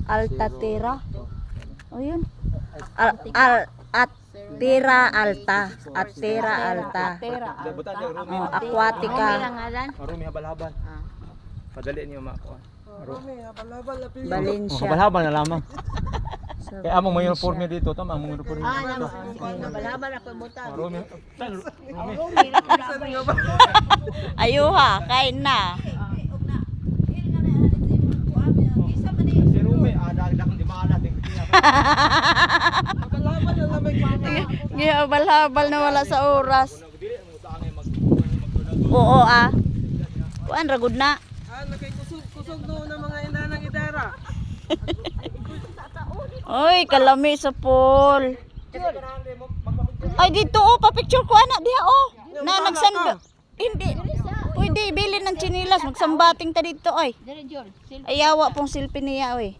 Altatira. O yun. Atira alta. Atira alta. Oh, aquatica. Marumi habal-habal. Padali niyo makuha. Valencia. Habal-habal na lamang. Kaya among may uniforme dito, tama among uniforme dito. Habal-habal ako butang. Marumi. Ayuha, kain na. Si Rumi ada-ada di mana ding. Habal-habal na wala sa oras. Oo ah. Kuan ragud na. Kusog doon ng mga inanang idara. Oy, kalami sa pool. Ay dito oh, pa-picture ko anak diha oh. Na nagsan hindi. Pwede bilin ng chinilas, magsambating ta dito oy. Ayawa pong silpi niya oy.